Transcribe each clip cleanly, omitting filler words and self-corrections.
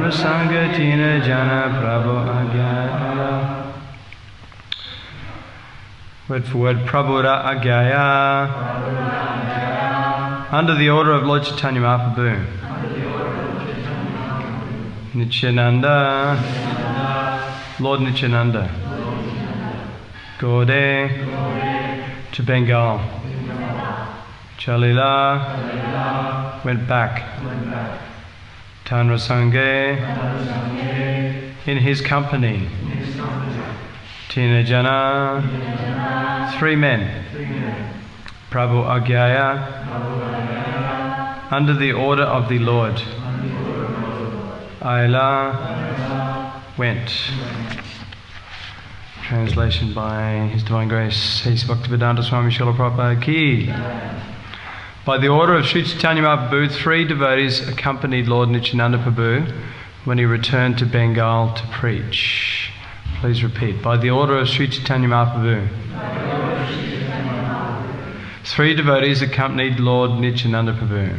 Rasanga Tina Jana Prabhu Agyaya. Word for word, Prabhu Agyaya. Under the order of Lord Caitanya Mahaprabhu. Nityananda. Lord Nityananda. Gaude. To Bengal. Adi-lila went back. Tanrasange in his company. Tina Jana 3 men. Prabhu Agyaya under the order of the Lord. Adi-lila went. Translation by His Divine Grace H.G. Bhaktivedanta Swami Srila Prabhupada Ki. By the order of Sri Caitanya Mahaprabhu, 3 devotees accompanied Lord Nityananda Prabhu when he returned to Bengal to preach. Please repeat. By the order of Sri Caitanya Mahaprabhu, 3 devotees accompanied Lord Nityananda Prabhu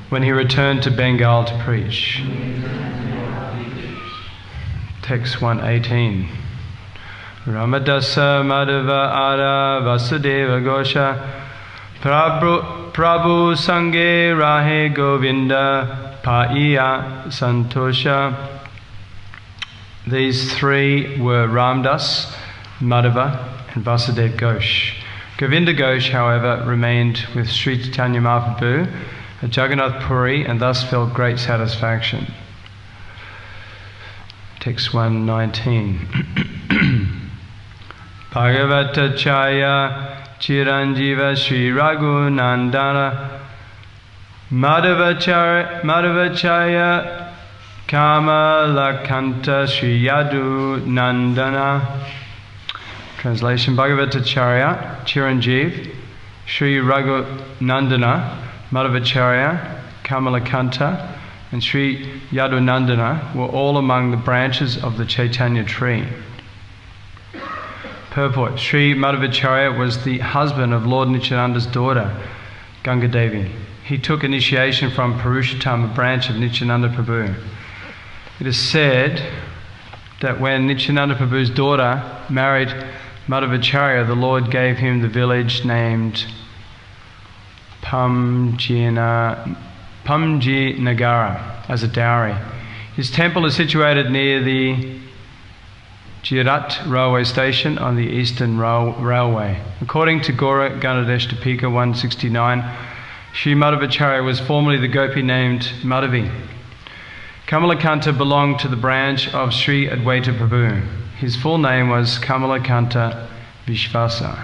when he returned to Bengal to preach. Text 118. Ramadasa Madhava Ara Vasudeva Gosha Prabhu Sange Rahe Govinda Paiya Santosha. These 3 were Ramdas, Madhava and Vasudev Ghosh. Govinda Ghosh, however, remained with Sri Caitanya Mahaprabhu at Jagannath Puri and thus felt great satisfaction. Text 119. Bhagavata Chaya Chiranjiva Sri Raghunatha Madhava Chaya Kamalakanta Sri Yadu Nandana. Translation: Bhagavata Charya Chiranjiv Sri Raghunatha Madhavacharya Kamalakanta and Sri Yadunandana were all among the branches of the Chaitanya tree. Purport: Sri Madhavacharya was the husband of Lord Nityananda's daughter, Ganga Devi. He took initiation from Purushottama, a branch of Nityananda Prabhu. It is said that when Nityananda Prabhu's daughter married Madhavacharya, the Lord gave him the village named Pamji-nagara as a dowry. His temple is situated near the Jirat railway station on the Eastern Railway. According to Gora Ganadesh Dipika 169, Sri Madhavacharya was formerly the gopi named Madhavi. Kamalakanta belonged to the branch of Sri Advaita Prabhu. His full name was Kamalakanta Vishvasa.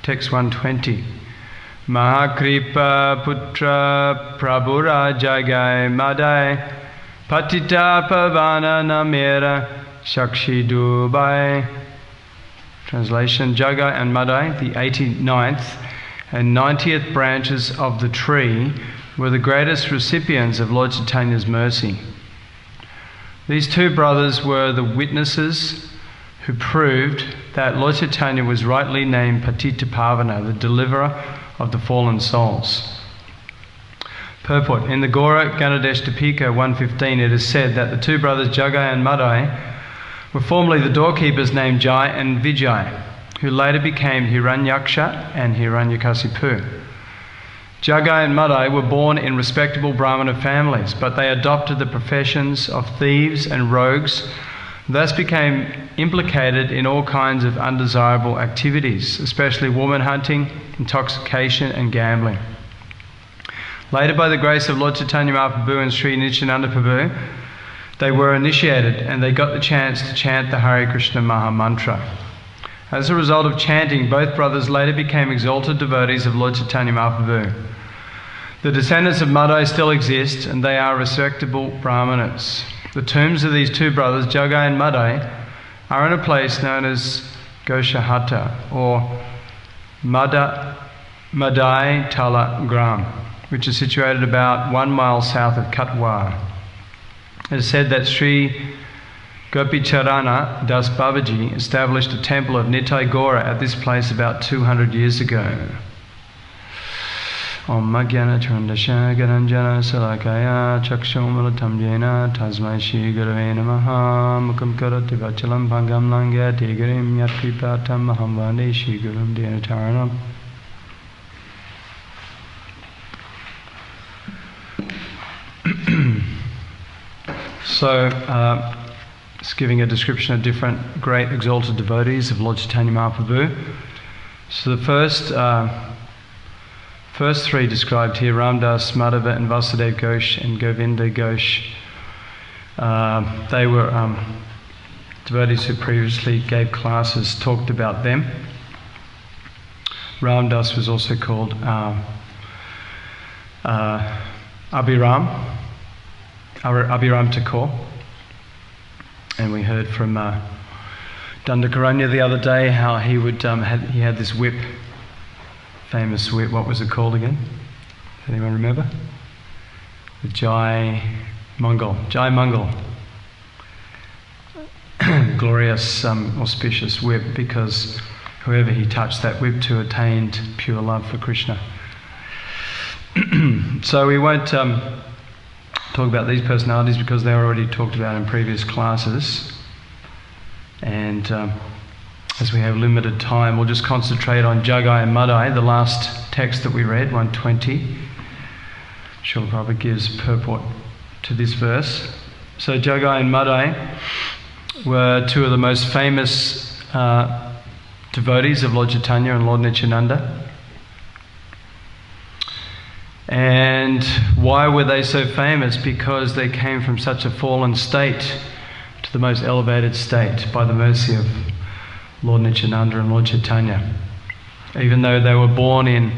Text 120. Mahakripa Putra Prabhura Jagai Madai Patita Pavana Namera Shakshi Dubai. Translation: Jagai and Madai, the 89th and 90th branches of the tree, were the greatest recipients of Lord Chaitanya's mercy. These 2 brothers were the witnesses who proved that Lord Caitanya was rightly named Patita Pavana, the deliverer of the fallen souls. Purport: in the Gora Ganadesh Dipika 115, it is said that the 2 brothers Jagai and Madai were formerly the doorkeepers named Jai and Vijay, who later became Hiranyaksha and Hiranyakasipu. Jagai and Madai were born in respectable Brahmana families, but they adopted the professions of thieves and rogues, thus became implicated in all kinds of undesirable activities, especially woman hunting, intoxication and gambling. Later, by the grace of Lord Caitanya Mahaprabhu and Sri Nityananda Prabhu, they were initiated and they got the chance to chant the Hare Krishna Maha Mantra. As a result of chanting, both brothers later became exalted devotees of Lord Caitanya Mahaprabhu. The descendants of Madai still exist and they are respectable Brahmanas. The tombs of these 2 brothers, Jagai and Madai, are in a place known as Goshahata or Madai Tala Gram, which is situated about 1 mile south of Katwa. It is said that Sri Gopicharana Das Babaji established a temple of Nitai Gora at this place about 200 years ago. Om Magyana Chundasha Garanjana Salakaya Chakshomalatam Jena Tasmai Shri Gurave Namaha Mukam Karati Vachalam Bhangam Langya Tegarim Yatkipatam Mahamvande Shri Gurum Dhenataranam. So, it's giving a description of different great exalted devotees of Lord Caitanya Mahaprabhu. So the first three described here, Ramdas, Madhava and Vasudev Ghosh and Govinda Ghosh, they were devotees who previously gave classes, talked about them. Ramdas was also called Abhiram Thakur. And we heard from Dandakaranya the other day how he would he had this whip, famous whip. What was it called again? Does anyone remember? The Jai Mangal. Glorious, auspicious whip, because whoever he touched that whip to attained pure love for Krishna. So we won't talk about these personalities because they were already talked about in previous classes, and as we have limited time, we'll just concentrate on Jagai and Madai, the last text that we read, 120, which probably gives purport to this verse. So Jagai and Madai were two of the most famous devotees of Lord Caitanya and Lord Nityananda. And why were they so famous? Because they came from such a fallen state to the most elevated state by the mercy of Lord Nityananda and Lord Caitanya. Even though they were born in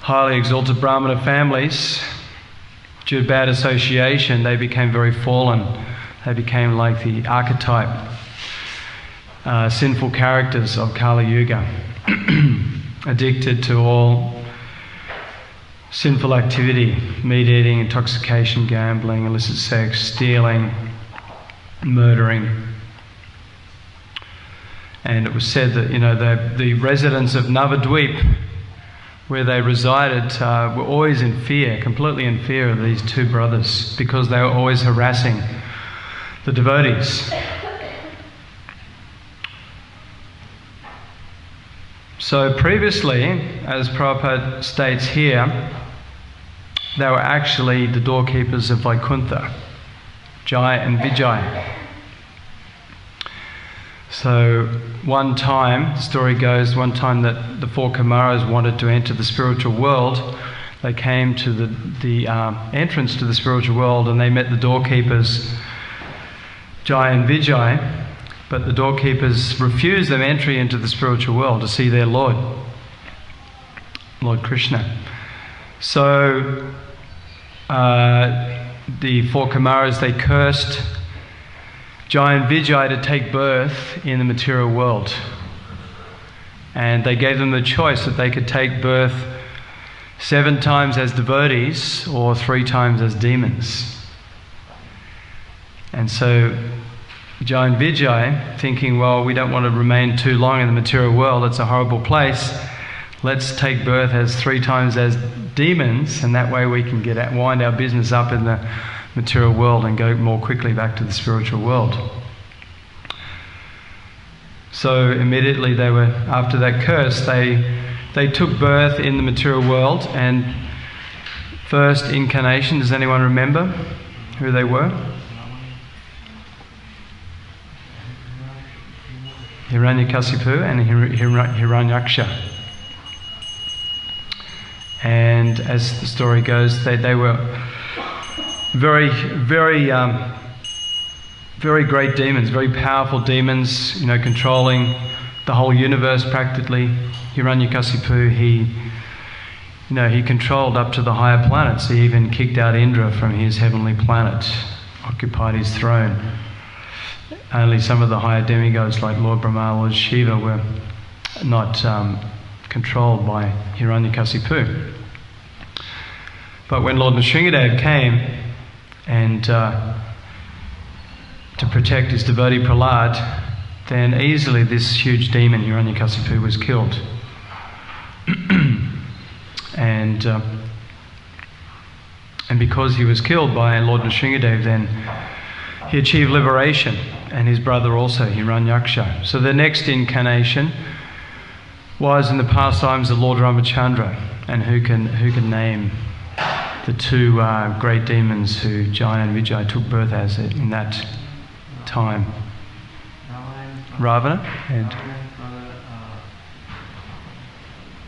highly exalted Brahmana families, due to bad association, they became very fallen. They became like the archetype, sinful characters of Kali Yuga, addicted to all sinful activity, meat eating, intoxication, gambling, illicit sex, stealing, murdering. And it was said that, the residents of Navadvip, where they resided, were always in fear, completely in fear of these two brothers, because they were always harassing the devotees. So previously, as Prabhupada states here, they were actually the doorkeepers of Vaikuntha, Jai and Vijay. So one time, the story goes, that the four Kumaras wanted to enter the spiritual world, they came to the entrance to the spiritual world, and they met the doorkeepers, Jai and Vijay, but the doorkeepers refused them entry into the spiritual world to see their Lord Krishna. So the four Kumaras, they cursed Jai and Vijay to take birth in the material world. And they gave them the choice that they could take birth 7 times as devotees or 3 times as demons. And so Jai and Vijay, thinking, well, we don't want to remain too long in the material world, it's a horrible place, let's take birth as 3 times as demons, and that way we can wind our business up in the material world and go more quickly back to the spiritual world. So immediately after that curse, they took birth in the material world, and first incarnation, does anyone remember who they were? Hiranyakasipu and Hiranyaksha. And as the story goes, they were very, very, very great demons, very powerful demons, controlling the whole universe practically. Hiranyakasipu, he controlled up to the higher planets. He even kicked out Indra from his heavenly planet, occupied his throne. Only some of the higher demigods like Lord Brahma, Lord Shiva were not controlled by Hiranyakasipu. But when Lord Nrsingadev came and to protect his devotee Prahlad, then easily this huge demon Hiranyakasipu was killed. and because he was killed by Lord Nrsingadev, then he achieved liberation, and his brother also, Hiranyaksha. So the next incarnation was in the pastimes of Lord Ramachandra, and who can name the two great demons who Jaya and Vijaya took birth as in that time? Ravana and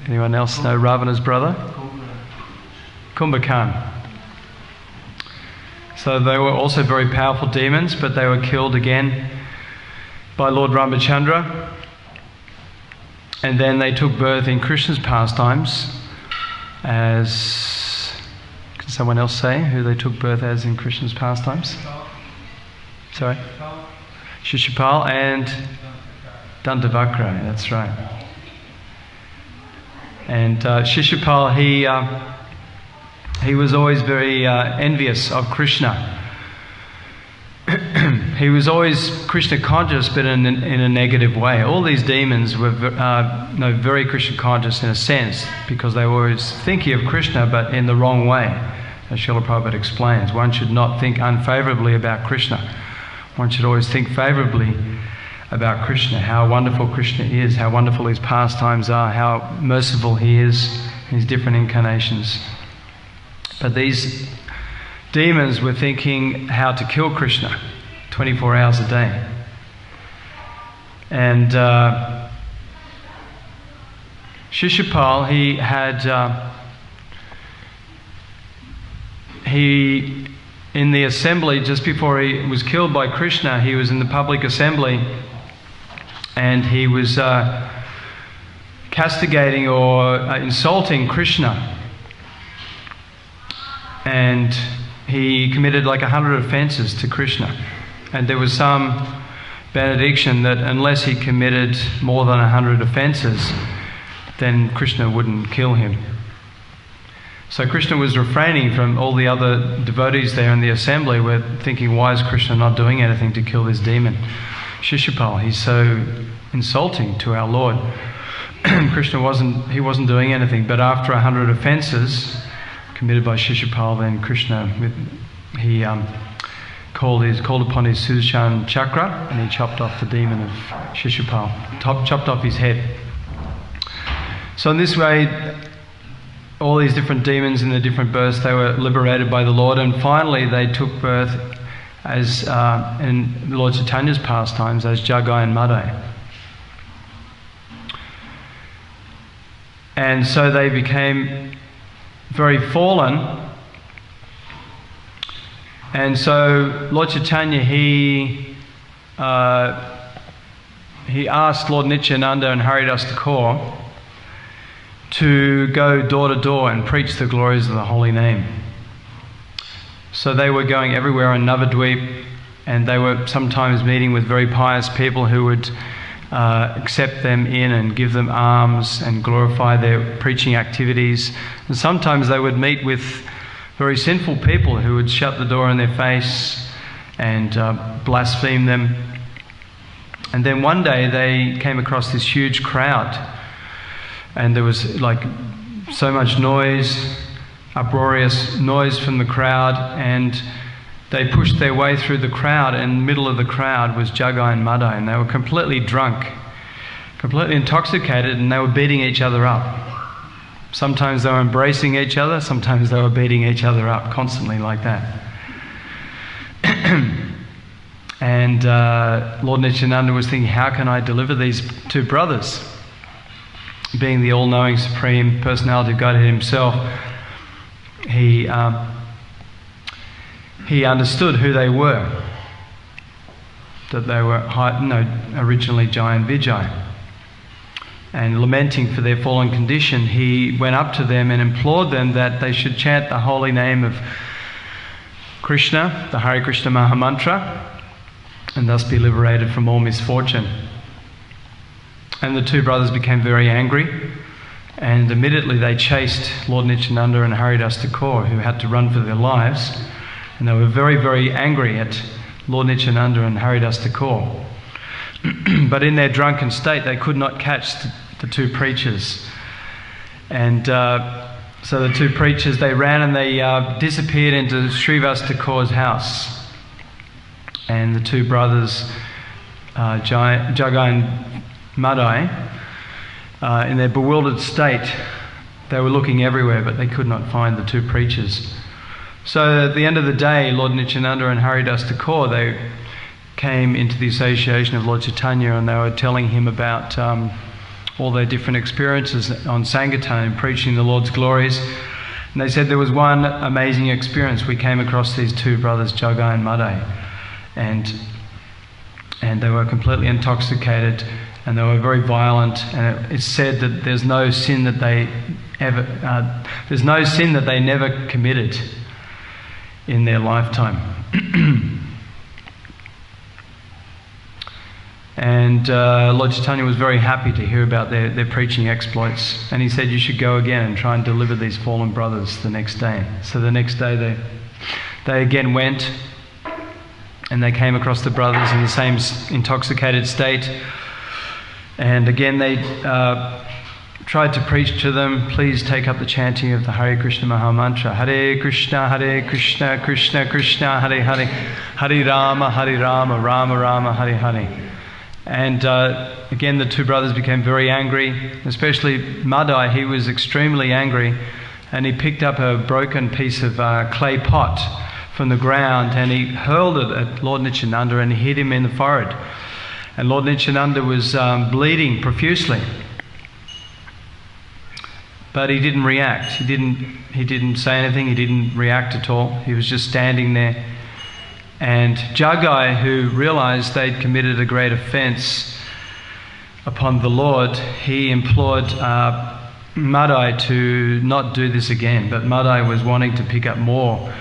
anyone else know Ravana's brother? Kumbhakarna. So they were also very powerful demons, but they were killed again by Lord Ramachandra. And then they took birth in Krishna's pastimes as... Can someone else say who they took birth as in Krishna's pastimes? Sorry? Shishupal and Dantavakra, that's right. And Shishupal, he was always very envious of Krishna. He was always Krishna conscious, but in a negative way. All these demons were very Krishna conscious in a sense, because they were always thinking of Krishna, but in the wrong way. As Srila Prabhupada explains, one should not think unfavourably about Krishna. One should always think favourably about Krishna, how wonderful Krishna is, how wonderful his pastimes are, how merciful he is in his different incarnations. But these demons were thinking how to kill Krishna 24 hours a day. And Shishupal, he in the assembly, just before he was killed by Krishna, he was in the public assembly, and he was castigating or insulting Krishna. And he committed like 100 offences to Krishna. And there was some benediction that unless he committed more than 100 offences, then Krishna wouldn't kill him. So Krishna was refraining from all the other devotees there in the assembly, were thinking, why is Krishna not doing anything to kill this demon? Shishupal, he's so insulting to our Lord. Krishna wasn't doing anything, but after 100 offences committed by Shishupal, then Krishna, he called upon his Sudarshan chakra, and he chopped off the demon of Shishupal, chopped off his head. So in this way, all these different demons in the different births, they were liberated by the Lord, and finally they took birth as in Lord Chaitanya's pastimes as Jagai and Madai. And so they became very fallen. And so Lord Caitanya, he asked Lord Nityananda and Haridas Thakur to go door to door and preach the glories of the holy name. So they were going everywhere on Navadvip, and they were sometimes meeting with very pious people who would accept them in and give them alms and glorify their preaching activities. And sometimes they would meet with very sinful people who would shut the door in their face and blaspheme them. And then one day they came across this huge crowd, and there was like so much noise, uproarious noise from the crowd, and they pushed their way through the crowd, and in the middle of the crowd was Jagai and Madai, and they were completely drunk, completely intoxicated, and they were beating each other up. Sometimes they were embracing each other, sometimes they were beating each other up, constantly like that. And Lord Nityananda was thinking, how can I deliver these two brothers? Being the all-knowing Supreme Personality of Godhead himself, he understood who they were, that they were originally Jai and Vijay. And lamenting for their fallen condition, he went up to them and implored them that they should chant the holy name of Krishna, the Hare Krishna Mahamantra, and thus be liberated from all misfortune. And the two brothers became very angry, and immediately they chased Lord Nityananda and Haridas Thakur, who had to run for their lives. And they were very, very angry at Lord Nityananda and Haridas Thakur. But in their drunken state, they could not catch the two preachers. And So the two preachers, they ran and they disappeared into Srivastakor's house. And the two brothers, Jagai and Madai, in their bewildered state, they were looking everywhere, but they could not find the two preachers. So at the end of the day, Lord Nityananda and Haridas Thakur, they came into the association of Lord Caitanya, and they were telling him about all their different experiences on Sankirtan, preaching the Lord's glories. And they said there was one amazing experience. We came across these two brothers, Jagai and Madai, and they were completely intoxicated, and they were very violent. And it's said that there's no sin that they never committed in their lifetime. And Lord Caitanya was very happy to hear about their preaching exploits, and he said you should go again and try and deliver these fallen brothers the next day. So the next day they again went, and they came across the brothers in the same intoxicated state, and again they tried to preach to them, please take up the chanting of the Hare Krishna Maha Mantra. Hare Krishna, Krishna Krishna, Hare Hare, Hare Rama, Rama Rama, Hare Hare. And again the two brothers became very angry, especially Madai. He was extremely angry, and he picked up a broken piece of clay pot from the ground, and he hurled it at Lord Nityananda, and he hit him in the forehead. And Lord Nityananda was bleeding profusely. But he didn't react. He didn't say anything. He didn't react at all. He was just standing there. And Jagai, who realized they'd committed a great offense upon the Lord, he implored Madai to not do this again. But Madai was wanting to pick up more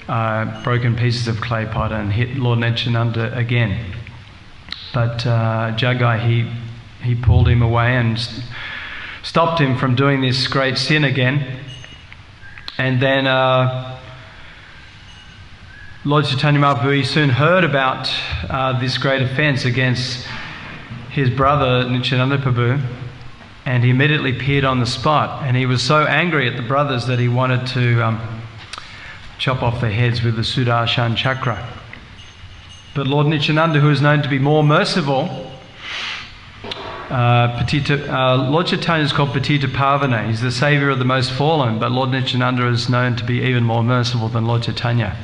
broken pieces of clay pot and hit Lord Nityananda again. But Jagai, he pulled him away and stopped him from doing this great sin again. And then Lord Chaitanya Mahaprabhu soon heard about this great offence against his brother Nityananda Prabhu, and he immediately appeared on the spot. And he was so angry at the brothers that he wanted to chop off their heads with the Sudarshan Chakra. But Lord Nityananda, who is known to be more merciful, Lord Chaitanya is called Patita Pavana. He's the saviour of the most fallen, but Lord Nityananda is known to be even more merciful than Lord Chaitanya.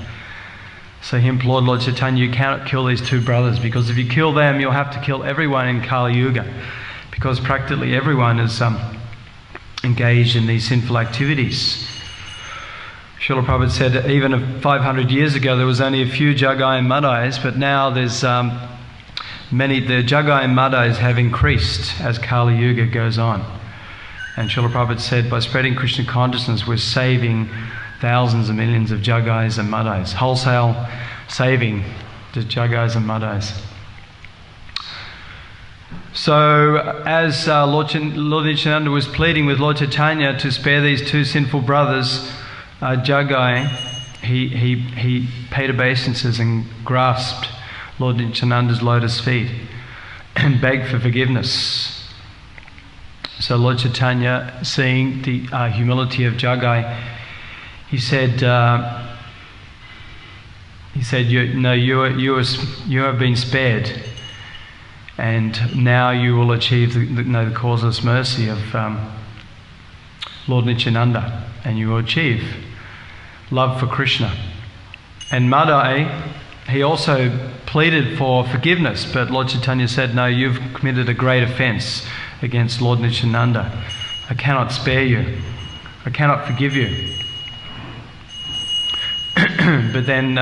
So he implored Lord Chaitanya, you cannot kill these two brothers, because if you kill them, you'll have to kill everyone in Kali Yuga, because practically everyone is engaged in these sinful activities. Srila Prabhupada said that even 500 years ago there was only a few Jagai and Madais, but now there's many. The Jagai and Madais have increased as Kali Yuga goes on. And Srila Prabhupada said by spreading Krishna consciousness we're saving thousands and millions of Jagais and Madais. Wholesale saving the Jagais and Madais. So as Lord Nityananda was pleading with Lord Chaitanya to spare these two sinful brothers, Jagai, he paid obeisances and grasped Lord Nityananda's lotus feet and begged for forgiveness. So Lord Chaitanya, seeing the humility of Jagai, he said, you have been spared, and now you will achieve the causeless mercy of Lord Nityananda, and you will achieve love for Krishna. And Madai, he also pleaded for forgiveness, but Lord Chaitanya said, no, you've committed a great offence against Lord Nityananda. I cannot spare you. I cannot forgive you. But then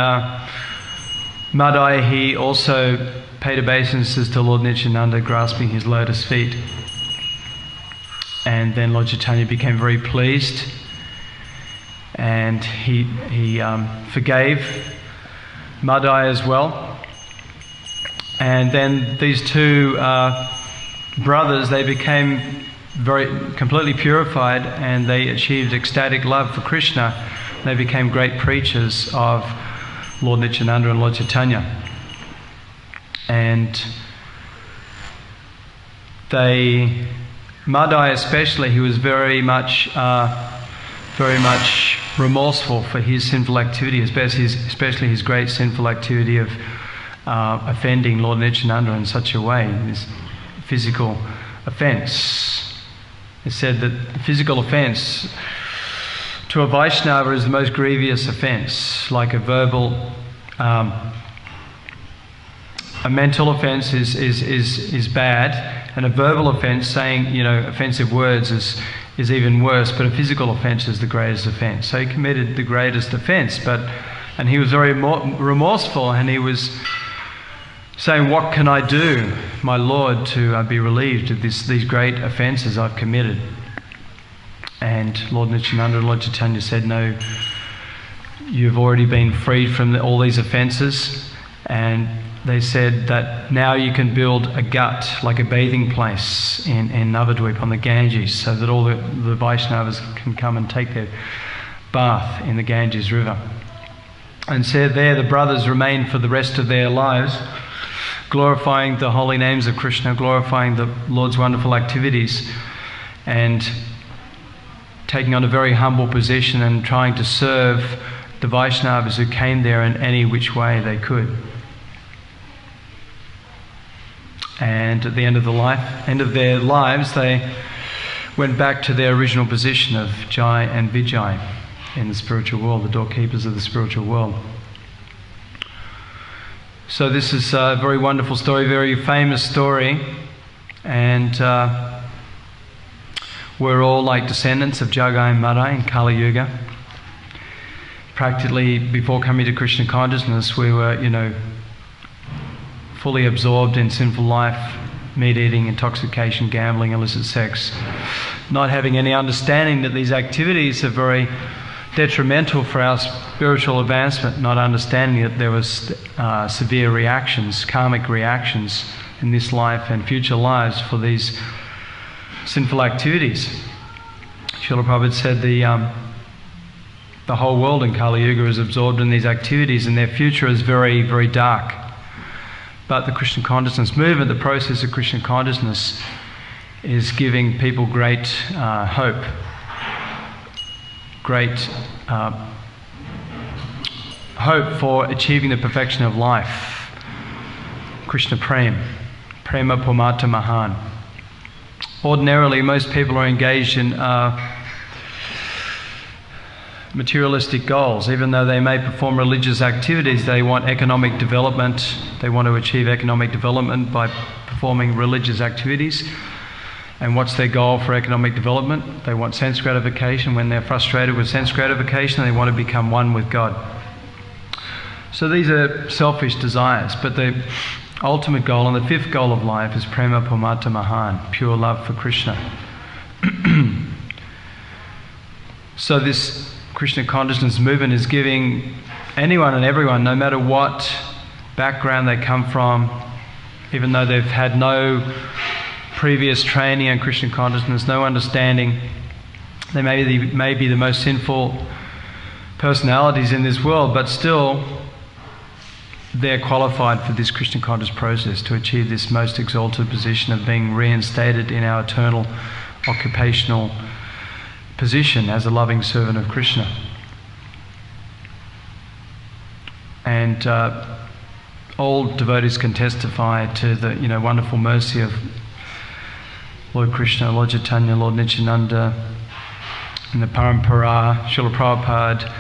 Madai, he also paid obeisances to Lord Nityananda, grasping his lotus feet. And then Lord Chaitanya became very pleased, and he forgave Madai as well. And then these two brothers, they became completely purified, and they achieved ecstatic love for Krishna. They became great preachers of Lord Nityananda and Lord Chaitanya. And Madai especially, he was very much very much remorseful for his sinful activity, especially his great sinful activity of offending Lord Nityananda in such a way, this physical offence. It said that physical offence to a Vaishnava is the most grievous offence. Like a verbal, a mental offence is bad, and a verbal offence, saying offensive words, is even worse. But a physical offence is the greatest offence. So he committed the greatest offence, and he was very remorseful, and he was saying, "What can I do, my Lord, to be relieved of these great offences I've committed?" And Lord Nityananda and Lord Caitanya said, "No, you've already been freed from all these offences." And they said that now you can build a gut, like a bathing place in Navadvip on the Ganges, so that all the Vaishnavas can come and take their bath in the Ganges river. And said there the brothers remained for the rest of their lives, glorifying the holy names of Krishna, glorifying the Lord's wonderful activities, and taking on a very humble position and trying to serve the Vaishnavas who came there in any which way they could. And at the end of their lives, they went back to their original position of Jai and Vijay in the spiritual world, the doorkeepers of the spiritual world. So this is a very wonderful story, very famous story, and we're all like descendants of Jagai and Madai in Kali Yuga. Practically, before coming to Krishna consciousness, we were, fully absorbed in sinful life, meat eating, intoxication, gambling, illicit sex, not having any understanding that these activities are very detrimental for our spiritual advancement, not understanding that there was severe reactions, karmic reactions in this life and future lives for these sinful activities. Srila Prabhupada said the whole world in Kali Yuga is absorbed in these activities, and their future is very, very dark. But the Krishna consciousness movement, the process of Krishna consciousness, is giving people great hope, great hope for achieving the perfection of life. Krishna Prema Purmata Mahan. Ordinarily, most people are engaged in materialistic goals. Even though they may perform religious activities, they want economic development. They want to achieve economic development by performing religious activities. And what's their goal for economic development? They want sense gratification. When they're frustrated with sense gratification, they want to become one with God. So these are selfish desires, but the ultimate goal and the fifth goal of life is Prema Purmata Mahan, pure love for Krishna. So this Krishna consciousness movement is giving anyone and everyone, no matter what background they come from, even though they've had no previous training in Krishna consciousness, no understanding, they may be the most sinful personalities in this world, but still they're qualified for this Krishna conscious process to achieve this most exalted position of being reinstated in our eternal occupational position as a loving servant of Krishna. And all devotees can testify to the wonderful mercy of Lord Krishna, Lord Caitanya, Lord Nityananda, and the Parampara, Srila Prabhupada,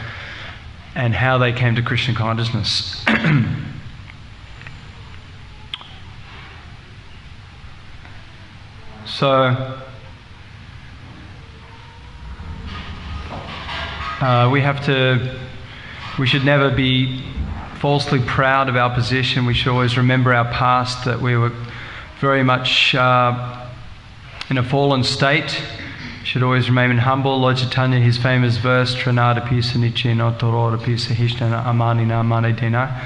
and how they came to Krishna consciousness. So we should never be falsely proud of our position. We should always remember our past, that we were very much in a fallen state. Should always remain humble. Lord Caitanya, his famous verse, Tranadapi Sanichino Torodapi Sahishnana Amanina Manedena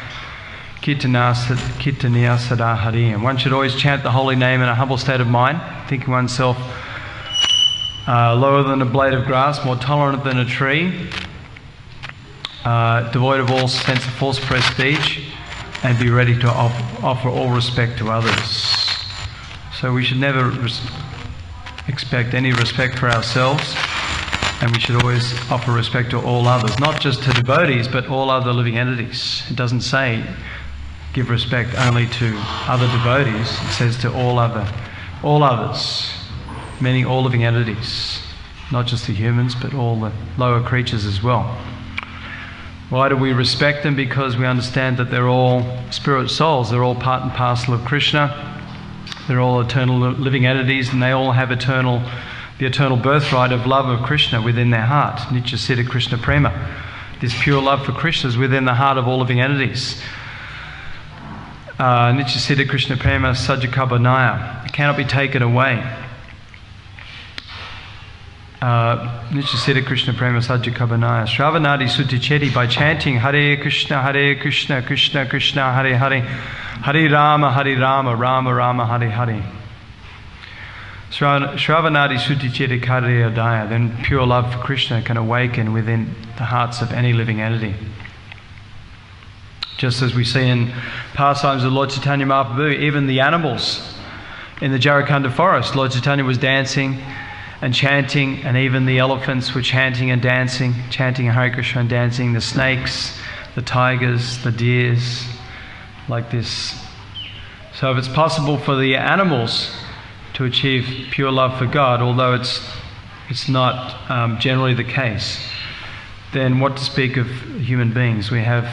Kitaniya Sada Hari. And one should always chant the holy name in a humble state of mind, thinking oneself lower than a blade of grass, more tolerant than a tree, devoid of all sense of false prestige, and be ready to offer all respect to others. So we should never expect any respect for ourselves, And we should always offer respect to all others, not just to devotees, but all other living entities. It doesn't say give respect only to other devotees. It says to all others, meaning all living entities, not just the humans, but all the lower creatures as well. Why do we respect them? Because we understand that they're all spirit souls. They're all part and parcel of Krishna. They're all eternal living entities, and they all have the eternal birthright of love of Krishna within their heart. Nitya Siddha Krishna Prema. This pure love for Krishna is within the heart of all living entities. Nitya Siddha Krishna Prema Sajjakabanaya. It cannot be taken away. Nitya Siddha Krishna Prema Sajjakabanaya. Shravanadi Suticheti, by chanting Hare Krishna, Krishna Krishna, Hare Hare, Hare Rama, Rama Rama, Hare Hare. Shravanadi Suticheti Karya Daya. Then pure love for Krishna can awaken within the hearts of any living entity. Just as we see in pastimes of Lord Caitanya Mahaprabhu, even the animals in the Jharkhand forest, Lord Caitanya was dancing and chanting, and even the elephants were chanting and dancing, chanting Hare Krishna and dancing, the snakes, the tigers, the deers, like this. So if it's possible for the animals to achieve pure love for God, although it's not generally the case, then what to speak of human beings? We have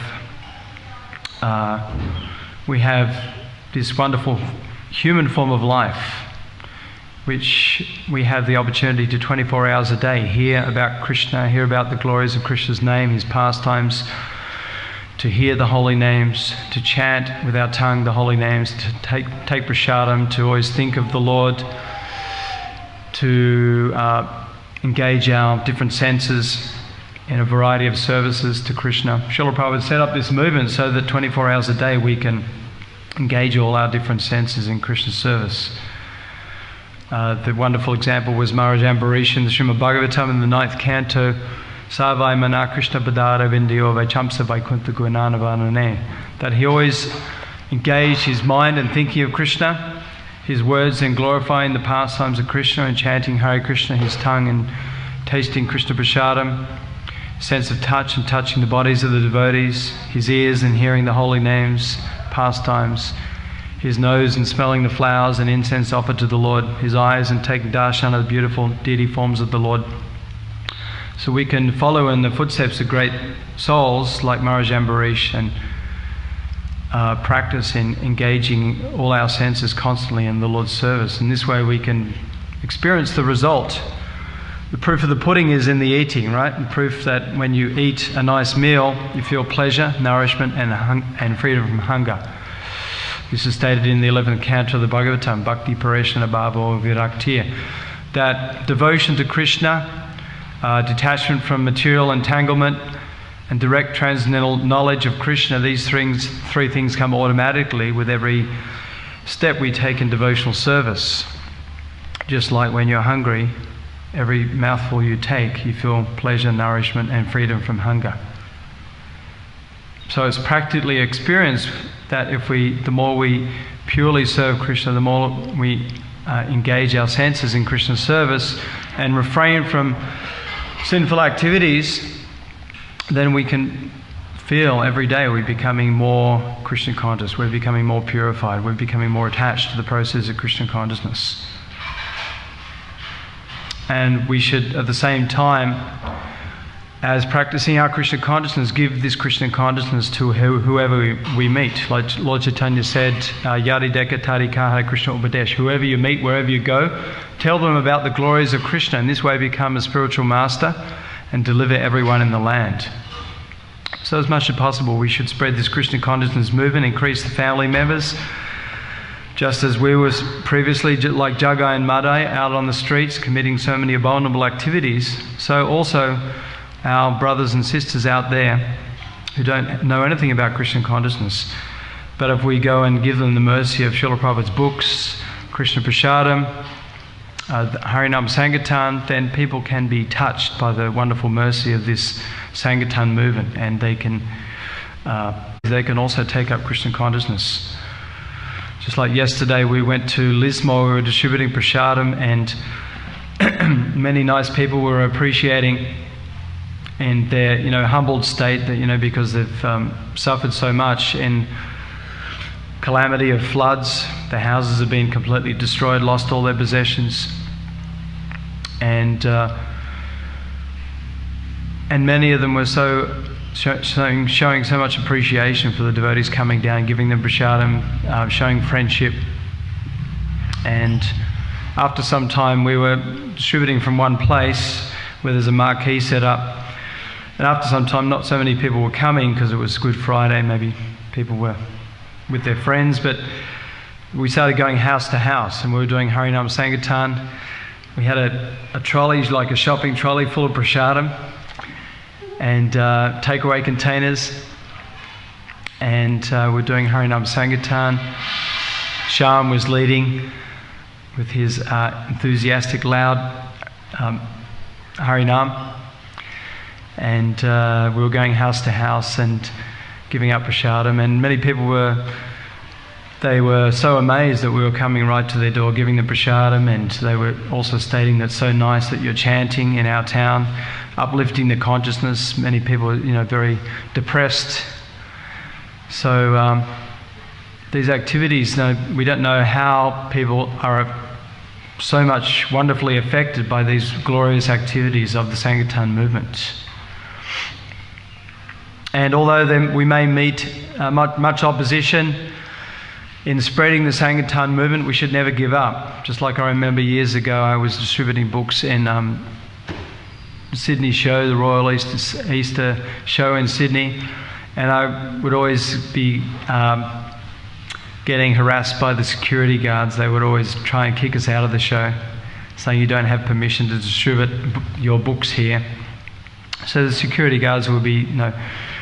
this wonderful human form of life, which we have the opportunity to 24 hours a day hear about Krishna, hear about the glories of Krishna's name, his pastimes, to hear the holy names, to chant with our tongue the holy names, to take prasadam, to always think of the Lord, to engage our different senses in a variety of services to Krishna. Srila Prabhupada set up this movement so that 24 hours a day we can engage all our different senses in Krishna's service. The wonderful example was Maharaj Ambarish in the Srimad Bhagavatam in the 9th canto, Savai Mana Krishna Padara Vindyo Vaichamsa Vaikuntha Gunana Vanane, that he always engaged his mind in thinking of Krishna, his words in glorifying the pastimes of Krishna and chanting Hare Krishna, his tongue and tasting Krishna Prasadam, sense of touch and touching the bodies of the devotees, his ears in hearing the holy names, pastimes, his nose in smelling the flowers and incense offered to the Lord, his eyes in taking darshan of the beautiful deity forms of the Lord. So we can follow in the footsteps of great souls like Maharaj Ambarish and practice in engaging all our senses constantly in the Lord's service. In this way we can experience the result. The proof of the pudding is in the eating, right? And proof that when you eat a nice meal, you feel pleasure, nourishment and freedom from hunger. This is stated in the 11th canto of the Bhagavatam, Bhakti Pareshana Bhavo Viraktiya, that devotion to Krishna, detachment from material entanglement, and direct transcendental knowledge of Krishna, these three things come automatically with every step we take in devotional service. Just like when you're hungry, every mouthful you take, you feel pleasure, nourishment, and freedom from hunger. So it's practically experienced that the more we purely serve Krishna, the more we engage our senses in Krishna's service and refrain from sinful activities, then we can feel every day we're becoming more Krishna conscious, we're becoming more purified, we're becoming more attached to the process of Krishna consciousness. And we should, at the same time, as practicing our Krishna consciousness, give this Krishna consciousness to whoever we meet. Like Lord Caitanya said, Yadi Deka Tarika Hare Krishna Upadesh. Whoever you meet, wherever you go, tell them about the glories of Krishna. In this way become a spiritual master and deliver everyone in the land. So as much as possible, we should spread this Krishna consciousness movement, increase the family members. Just as we were previously, like Jagai and Madai, out on the streets committing so many abominable activities, so also our brothers and sisters out there who don't know anything about Krishna consciousness. But if we go and give them the mercy of Srila Prabhupada's books, Krishna Prasadam, Harinam Sankirtan, then people can be touched by the wonderful mercy of this Sankirtan movement, and they can also take up Krishna consciousness. Just like yesterday we went to Lismore, we were distributing prasadam, and many nice people were appreciating in their, humbled state that, because they've suffered so much in calamity of floods. Their houses have been completely destroyed, lost all their possessions, and many of them were showing so much appreciation for the devotees coming down, giving them prasadam, showing friendship. And after some time, we were distributing from one place where there's a marquee set up. And after some time, not so many people were coming because it was Good Friday. Maybe people were with their friends, but we started going house to house, and we were doing Harinam Sankirtan. We had a trolley, like a shopping trolley, full of prasadam and takeaway containers, and we're doing Harinam Sankirtan. Shyam was leading with his enthusiastic, loud Harinam, and we were going house to house and giving up prasadam, and many people were so amazed that we were coming right to their door, giving them prasadam, and they were also stating that it's so nice that you're chanting in our town, uplifting the consciousness. Many people were, very depressed. So these activities, we don't know how people are so much wonderfully affected by these glorious activities of the Sankirtan movement. And although we may meet much opposition in spreading the Sankirtan movement, we should never give up. Just like I remember years ago, I was distributing books in Sydney show, the Royal Easter show in Sydney, and I would always be getting harassed by the security guards. They would always try and kick us out of the show, saying you don't have permission to distribute your books here. So the security guards would be,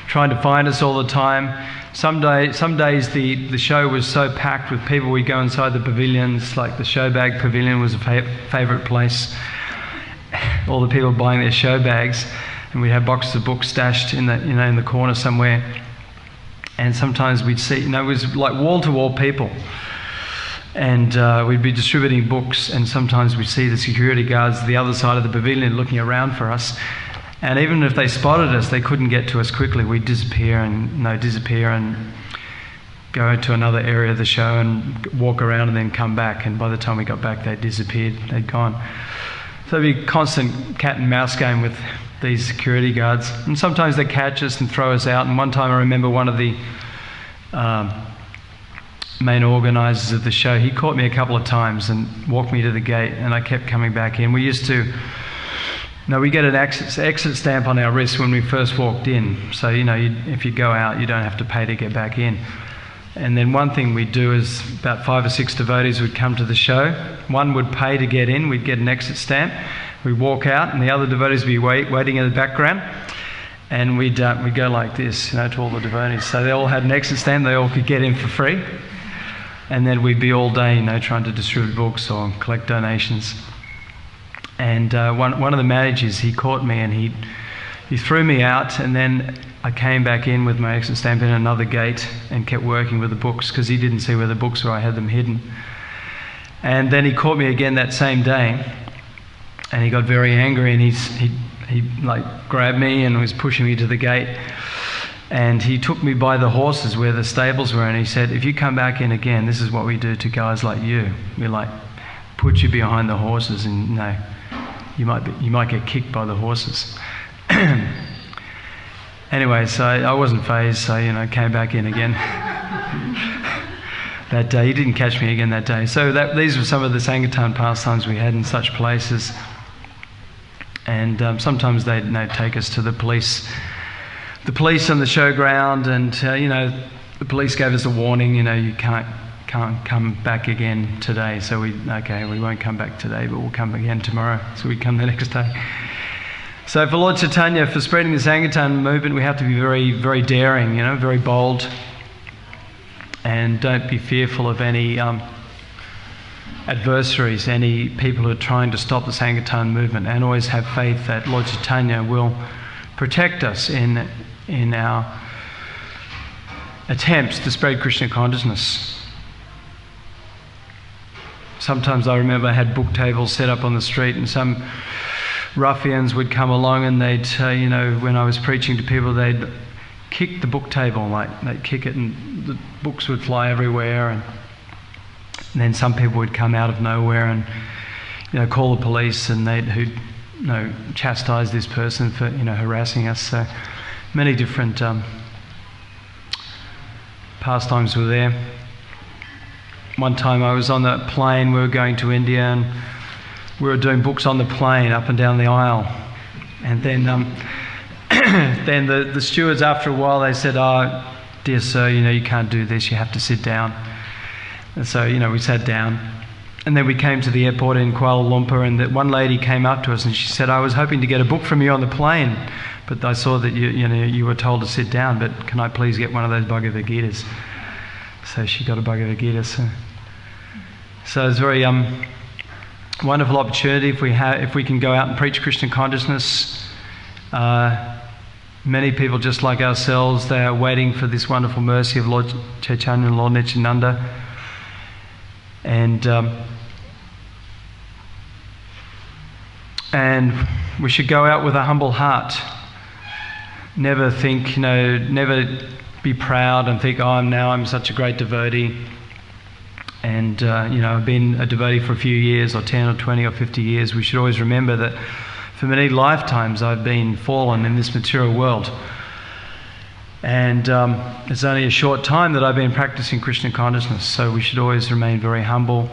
trying to find us all the time. Some days the show was so packed with people, we'd go inside the pavilions, like the show bag pavilion was a favourite place. All the people buying their show bags, and we'd have boxes of books stashed in the corner somewhere. And sometimes we'd see, it was like wall-to-wall people. And we'd be distributing books, and sometimes we'd see the security guards the other side of the pavilion looking around for us. And even if they spotted us, they couldn't get to us quickly. We'd disappear and go to another area of the show and walk around and then come back. And by the time we got back, they'd disappeared, they'd gone. So it'd be a constant cat and mouse game with these security guards. And sometimes they catch us and throw us out. And one time I remember one of the main organisers of the show, he caught me a couple of times and walked me to the gate, and I kept coming back in. We used to... we get an exit stamp on our wrist when we first walked in. So, if you go out, you don't have to pay to get back in. And then one thing we'd do is about 5 or 6 devotees would come to the show. One would pay to get in. We'd get an exit stamp. We'd walk out, and the other devotees would be waiting in the background. And we'd go like this, to all the devotees. So they all had an exit stamp. They all could get in for free. And then we'd be all day, trying to distribute books or collect donations. And one of the managers, he caught me and he threw me out, and then I came back in with my exit stamp in another gate and kept working with the books because he didn't see where the books were. I had them hidden. And then he caught me again that same day, and he got very angry, and he grabbed me and was pushing me to the gate, and he took me by the horses where the stables were, and he said, if you come back in again, this is what we do to guys like you. We put you behind the horses, and you might get kicked by the horses. Anyway, so I wasn't fazed, so came back in again. That day, he didn't catch me again that day. So these were some of the Sankirtan pastimes we had in such places. And sometimes they'd take us to the police on the showground, and the police gave us a warning. You can't come back again today. So we won't come back today, but we'll come again tomorrow. So we come the next day. So for Lord Caitanya, for spreading the Sankirtan movement, we have to be very, very daring, very bold, and don't be fearful of any adversaries, any people who are trying to stop the Sankirtan movement, and always have faith that Lord Caitanya will protect us in our attempts to spread Krishna consciousness. sometimes I remember I had book tables set up on the street, and some ruffians would come along and they'd, when I was preaching to people, they'd kick the book table, like they'd kick it and the books would fly everywhere, and then some people would come out of nowhere and call the police, and who'd chastise this person for harassing us. So many different pastimes were there. One time I was on the plane, we were going to India, and we were doing books on the plane up and down the aisle. And then then the stewards, after a while, they said, "Oh, dear sir, you can't do this, you have to sit down." And so, we sat down. And then we came to the airport in Kuala Lumpur, and that one lady came up to us and she said, "I was hoping to get a book from you on the plane, but I saw that you were told to sit down, but can I please get one of those Bhagavad Gitas?" So she got a Bhagavad Gita. So it's a very wonderful opportunity if we can go out and preach Krishna consciousness. Many people, just like ourselves, they are waiting for this wonderful mercy of Lord Caitanya and Lord Nityananda. And we should go out with a humble heart. Never think, never be proud and think, I'm such a great devotee. And, I've been a devotee for a few years, or 10 or 20 or 50 years. We should always remember that for many lifetimes I've been fallen in this material world. And it's only a short time that I've been practicing Krishna consciousness, so we should always remain very humble.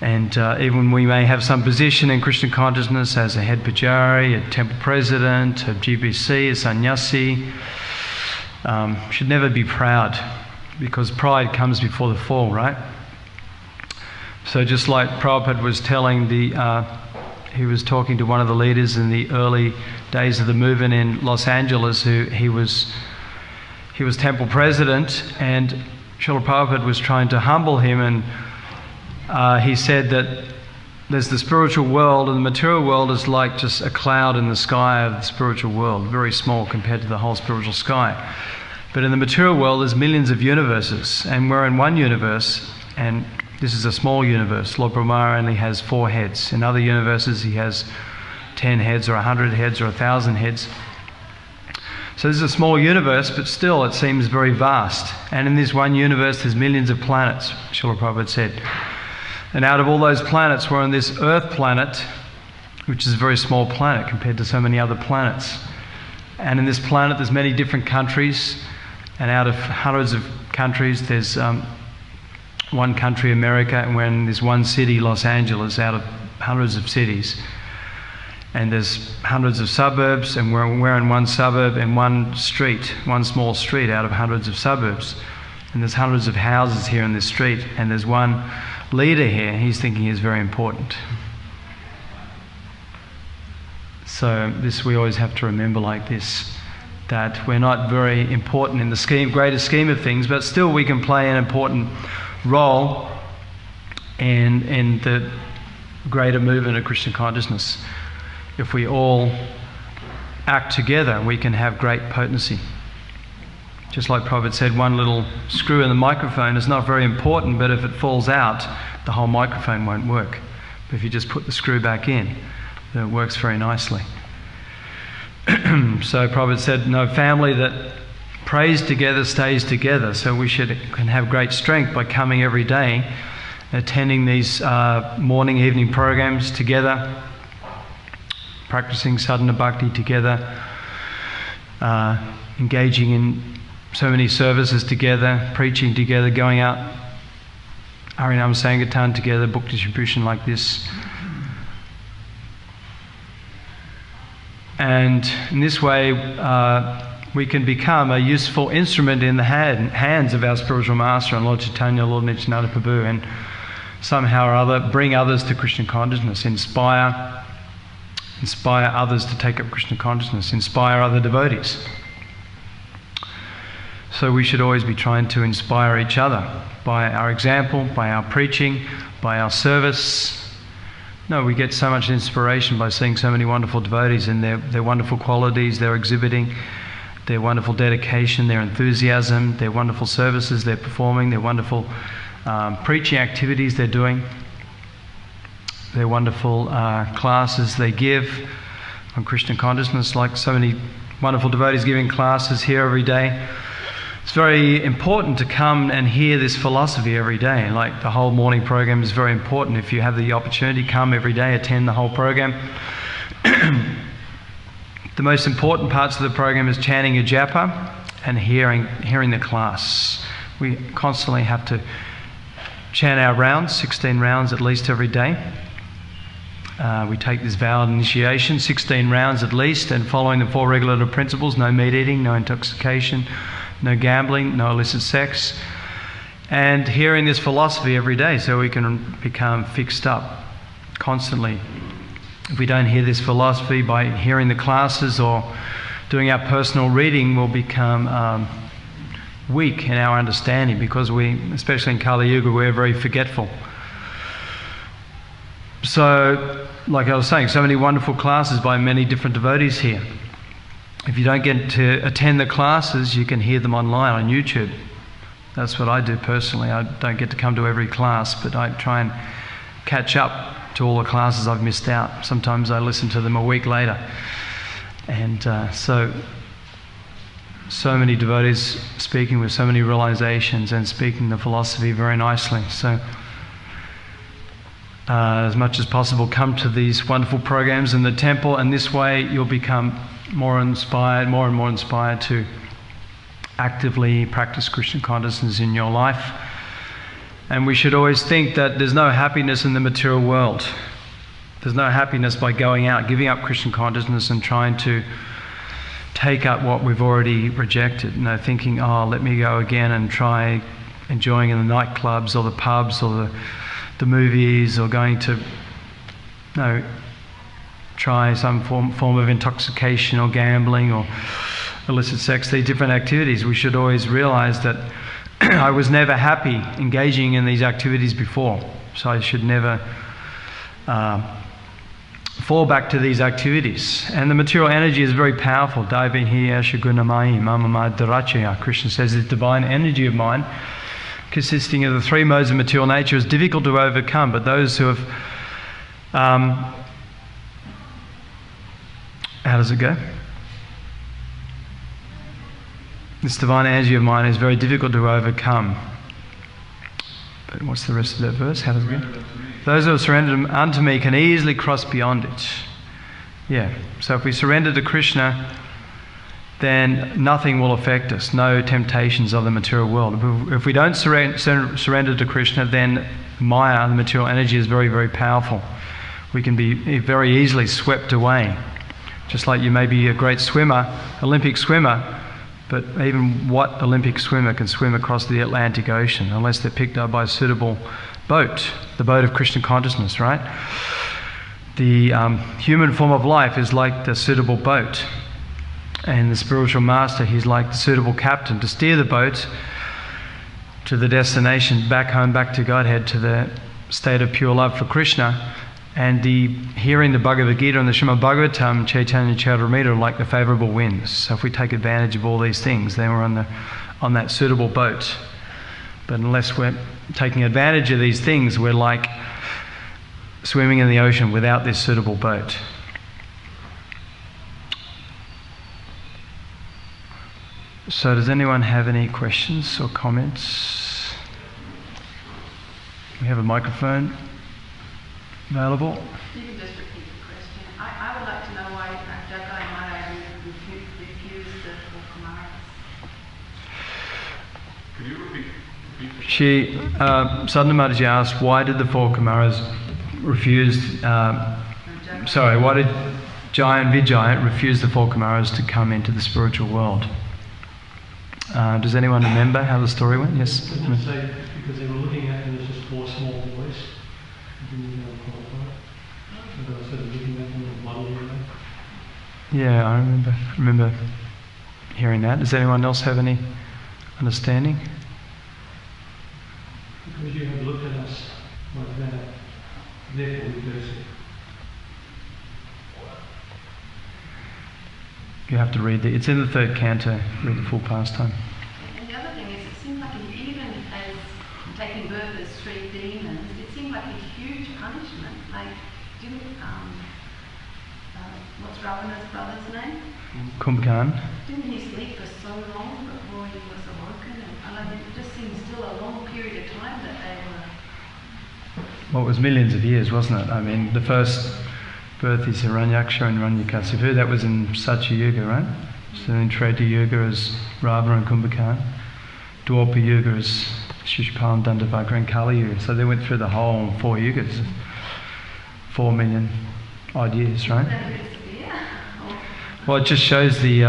And even we may have some position in Krishna consciousness as a head pujari, a temple president, a GBC, a sannyasi, should never be proud, because pride comes before the fall, right? So just like Prabhupada was telling he was talking to one of the leaders in the early days of the movement in Los Angeles, he was temple president, and Srila Prabhupada was trying to humble him, and he said that there's the spiritual world, and the material world is like just a cloud in the sky of the spiritual world, very small compared to the whole spiritual sky. But in the material world there's millions of universes, and we're in one universe, and this is a small universe. Lord Brahma only has 4 heads. In other universes he has 10 heads or 100 heads or 1,000 heads. So this is a small universe, but still it seems very vast. And in this one universe there's millions of planets, Srila Prabhupada said. And out of all those planets, we're on this Earth planet, which is a very small planet compared to so many other planets. And in this planet there's many different countries, and out of hundreds of countries there's one country, America, and we're in this one city, Los Angeles, out of hundreds of cities. And there's hundreds of suburbs, and we're in one suburb and one street, one small street out of hundreds of suburbs. And there's hundreds of houses here in this street, and there's one leader here, he's thinking he's very important. So this we always have to remember like this, that we're not very important in the greater scheme of things, but still we can play an important role in the greater movement of Krishna consciousness. If we all act together, we can have great potency. Just like Prabhupada said, one little screw in the microphone is not very important, but if it falls out, the whole microphone won't work. But if you just put the screw back in, then it works very nicely. So Prabhupada said, no family that prays together stays together. So we can have great strength by coming every day, attending these morning, evening programs together, practicing sadhana bhakti together, engaging in so many services together, preaching together, going out, Harinam Sankirtan together, book distribution like this. And in this way, we can become a useful instrument in the hands of our spiritual master and Lord Caitanya, Lord Nityananda Prabhu, and somehow or other bring others to Krishna consciousness, inspire others to take up Krishna consciousness, inspire other devotees. So we should always be trying to inspire each other by our example, by our preaching, by our service. No, we get so much inspiration by seeing so many wonderful devotees and their wonderful qualities they're exhibiting, their wonderful dedication, their enthusiasm, their wonderful services they're performing, their wonderful preaching activities they're doing. They're wonderful classes they give on Krishna consciousness, like so many wonderful devotees giving classes here every day. It's very important to come and hear this philosophy every day. Like the whole morning program is very important. If you have the opportunity, come every day, attend the whole program. The most important parts of the program is chanting a japa and hearing the class. We constantly have to chant our rounds, 16 rounds at least every day. We take this vow of initiation, 16 rounds at least, and following the 4 regulative principles: no meat eating, no intoxication, no gambling, no illicit sex, and hearing this philosophy every day so we can become fixed up constantly. If we don't hear this philosophy by hearing the classes or doing our personal reading, we'll become weak in our understanding, because we, especially in Kali Yuga, we're very forgetful. So, like I was saying, so many wonderful classes by many different devotees here. If you don't get to attend the classes, you can hear them online on YouTube. That's what I do personally. I don't get to come to every class, but I try and catch up to all the classes I've missed out. Sometimes I listen to them a week later. And so many devotees speaking with so many realizations and speaking the philosophy very nicely. So as much as possible, come to these wonderful programs in the temple, and this way you'll become more and more inspired to actively practice Krishna consciousness in your life. And we should always think that there's no happiness in the material world. There's no happiness by going out, giving up Krishna consciousness and trying to take up what we've already rejected. You know, thinking, oh, let me go again and try enjoying in the nightclubs or the pubs or the movies, or going to, try some form of intoxication or gambling or illicit sex, these different activities. We should always realize that I was never happy engaging in these activities before, so I should never fall back to these activities. And the material energy is very powerful. Krishna says the divine energy of mind, consisting of the 3 modes of material nature, is difficult to overcome, but those who have how does it go? This divine energy of mine is very difficult to overcome. But what's the rest of that verse? How does it go? Those who have surrendered unto me can easily cross beyond it. Yeah. So if we surrender to Krishna, then nothing will affect us. No temptations of the material world. If we don't surrender to Krishna, then Maya, the material energy, is very, very powerful. We can be very easily swept away. Just like you may be a great swimmer, Olympic swimmer, but even what Olympic swimmer can swim across the Atlantic Ocean unless they're picked up by a suitable boat, the boat of Krishna consciousness, right? The human form of life is like the suitable boat. And the spiritual master, he's like the suitable captain to steer the boat to the destination, back home, back to Godhead, to the state of pure love for Krishna. And hearing the Bhagavad Gita and the Srimad Bhagavatam, Caitanya and Caritamrita, are like the favourable winds. So if we take advantage of all these things, then we're on that suitable boat. But unless we're taking advantage of these things, we're like swimming in the ocean without this suitable boat. So does anyone have any questions or comments? We have a microphone available. You can just repeat the question. I would like to know why Jagai Mara refused the 4 Kumaras. Could you repeat? She, Sadhana Mataji asked, why did the 4 Kumaras refuse, why did Jai and Vijay refuse the 4 Kumaras to come into the spiritual world? Does anyone remember how the story went? Yes? Because they were looking at them as just 4 small boys. Yeah, I remember hearing that. Does anyone else have any understanding? Because you have looked at us like that, therefore we curse you. You have to read it's in the 3rd canto, read the full pastime. And the other thing is, it seems like even as taking birth as 3 demons, it seemed like a huge punishment. Like, didn't, what's Ravana's brother's name? Kumbhakarna. Didn't he sleep for so long before he was awoken? And I mean, it just seems still a long period of time that they were... Well, it was millions of years, wasn't it? I mean, the first birth is Hiranyaksha and Hiranyakasipu. That was in Satya Yuga, right? So in Treta Yuga is Ravana and Kumbhakarna. Dwapara Yuga is Shishupal and Dandavagga and Kali Yuga. So they went through the whole 4 yugas, 4 million odd years, right? Well, it just shows the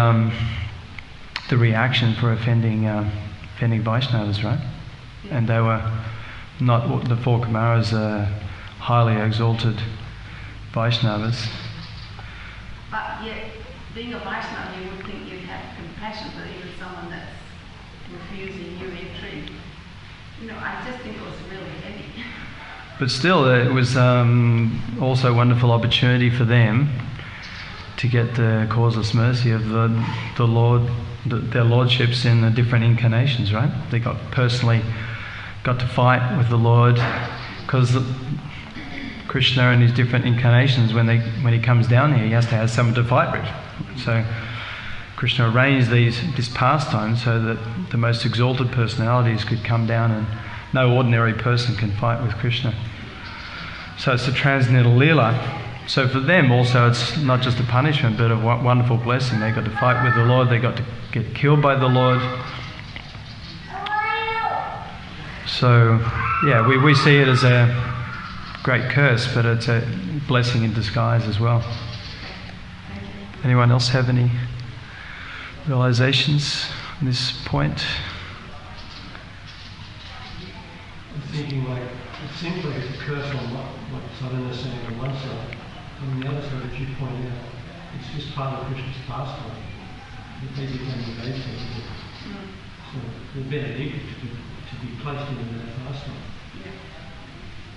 reaction for offending Vaishnavas, right? And they were not the 4 Kumaras, highly exalted Vaishnavas. But yet, being a Vaishnava, you would think you'd have compassion for even someone that's refusing you entry. You know, I just think it was really heavy. But still, it was also a wonderful opportunity for them to get the causeless mercy of the Lord, their lordships in the different incarnations, right? They got to fight with the Lord, because Krishna in his different incarnations, when he comes down here, he has to have someone to fight with. So Krishna arranged this pastime so that the most exalted personalities could come down, and no ordinary person can fight with Krishna. So it's a transcendental lila. So for them also, it's not just a punishment, but a wonderful blessing. They got to fight with the Lord. They got to get killed by the Lord. So yeah, we see it as a great curse, but it's a blessing in disguise as well. Anyone else have any realizations on this point? I'm thinking like, it seems like it's a curse on what Sadhana is saying on one side. On the other side, as you point out, it's just part of Krishna's pastime. That they become engaged in it. So they're benedicted to be placed into that pastime.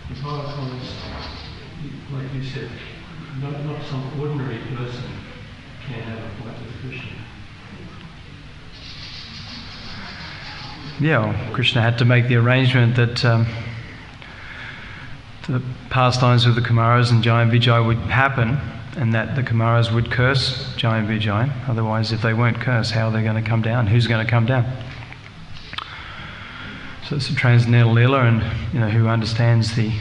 The Bhagavatam is, like you said, not some ordinary person can have a fight with Krishna. Yeah, well, Krishna had to make the arrangement that the pastimes with the Kumaras and Jai and Vijay would happen, and that the Kumaras would curse Jai and Vijay. Otherwise, if they weren't cursed, how are they going to come down? Who's going to come down? So it's a transcendental lila, and who understands the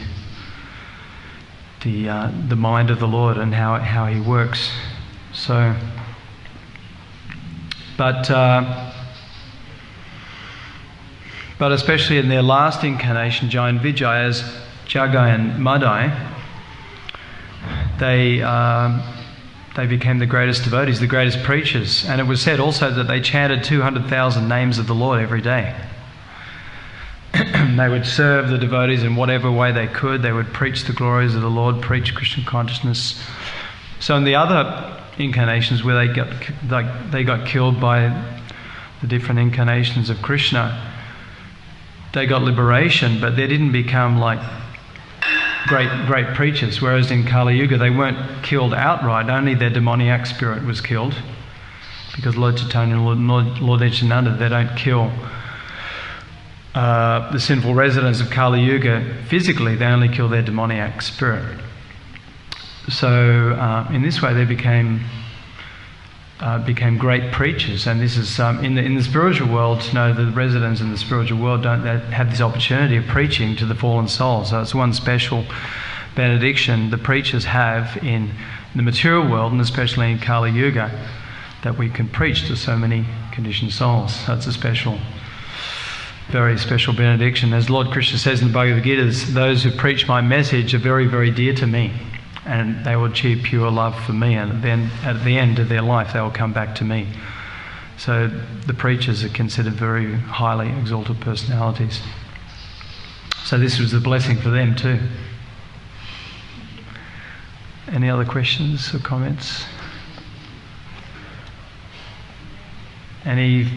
mind of the Lord and how he works. So, but especially in their last incarnation, Jai and Vijay, as Jagai and Madai, they became the greatest devotees, the greatest preachers. And it was said also that they chanted 200,000 names of the Lord every day. They would serve the devotees in whatever way they could. They would preach the glories of the Lord, preach Krishna consciousness. So in the other incarnations where they got killed by the different incarnations of Krishna, they got liberation, but they didn't become like great preachers. Whereas in Kali Yuga, they weren't killed outright. Only their demoniac spirit was killed, because Lord Caitanya and Lord Nityananda, they don't kill the sinful residents of Kali Yuga physically. They only kill their demoniac spirit. So in this way, they became great preachers. And this is in the spiritual world. The residents in the spiritual world don't have this opportunity of preaching to the fallen souls. So it's one special benediction the preachers have in the material world, and especially in Kali Yuga, that we can preach to so many conditioned souls. That's a special, very special benediction. As Lord Krishna says in the Bhagavad Gita, those who preach my message are very, very dear to me, and they will achieve pure love for me, and then at the end of their life they will come back to me. So the preachers are considered very highly exalted personalities. So this was a blessing for them too. Any other questions or comments? Any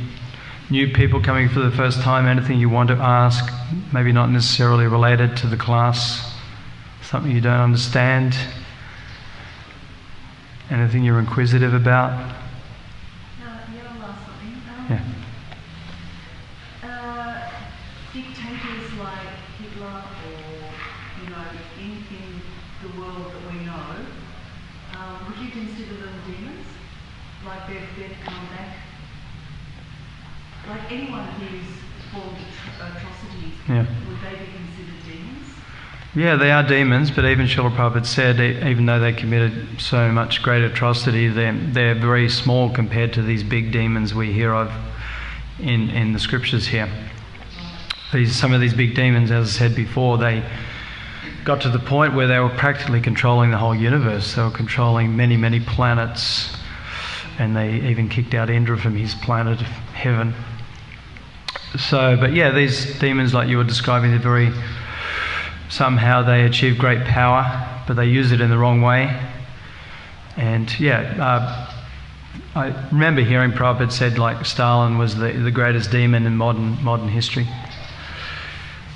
new people coming for the first time, anything you want to ask, maybe not necessarily related to the class, something you don't understand, anything you're inquisitive about? Yeah, I'll ask something. So dictators like Hitler or, you know, in the world that we know, would you consider them demons? Like they've come back? Like anyone who's performed atrocities, would they be considered demons? Yeah, they are demons, but even Srila Prabhupada said, even though they committed so much great atrocity, they're very small compared to these big demons we hear of in the scriptures here. Some of these big demons, as I said before, they got to the point where they were practically controlling the whole universe. They were controlling many, many planets, and they even kicked out Indra from his planet of heaven. So, but yeah, these demons, like you were describing, they're very... Somehow they achieve great power, but they use it in the wrong way. And yeah, I remember hearing Prabhupada said like Stalin was the greatest demon in modern history.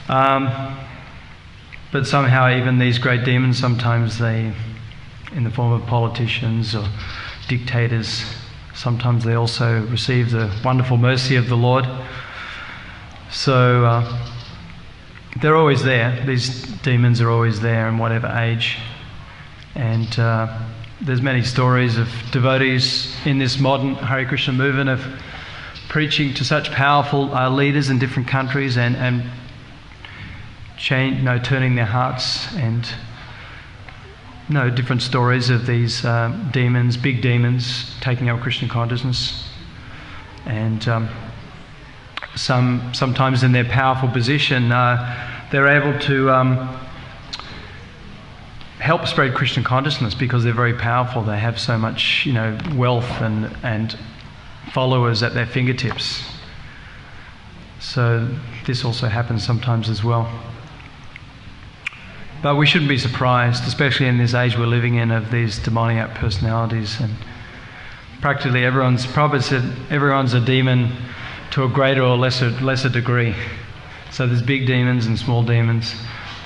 But somehow even these great demons, sometimes they, in the form of politicians or dictators, sometimes they also receive the wonderful mercy of the Lord. So they're always there. These demons are always there in whatever age. And there's many stories of devotees in this modern Hare Krishna movement of preaching to such powerful leaders in different countries and turning their hearts, and different stories of these demons, big demons, taking up Krishna consciousness. And sometimes in their powerful position, they're able to help spread Krishna consciousness because they're very powerful. They have so much, wealth and followers at their fingertips. So this also happens sometimes as well. But we shouldn't be surprised, especially in this age we're living in, of these demoniac personalities. And practically Prabhupada said, everyone's a demon to a greater or lesser degree. So there's big demons and small demons,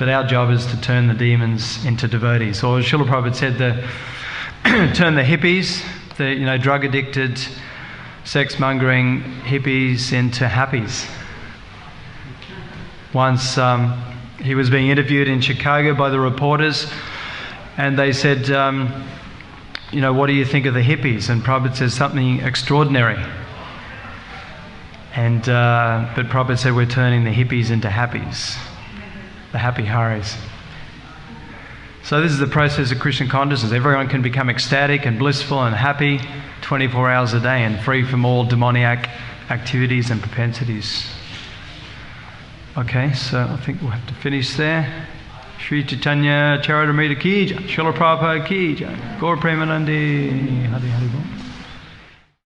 but our job is to turn the demons into devotees. Or as Srila Prabhupada said, turn the hippies, the drug addicted, sex mongering hippies into happies. Once he was being interviewed in Chicago by the reporters, and they said, what do you think of the hippies? And Prabhupada says something extraordinary. And but Prabhupada said we're turning the hippies into happies, the happy haris. So this is the process of Krishna consciousness. Everyone can become ecstatic and blissful and happy 24 hours a day and free from all demoniac activities and propensities. Okay, so I think we'll have to finish there. Sri Caitanya Charitamrita ki jai, Srila Prabhupada ki jai, Gaur Premanandi, Hari Hari Bol.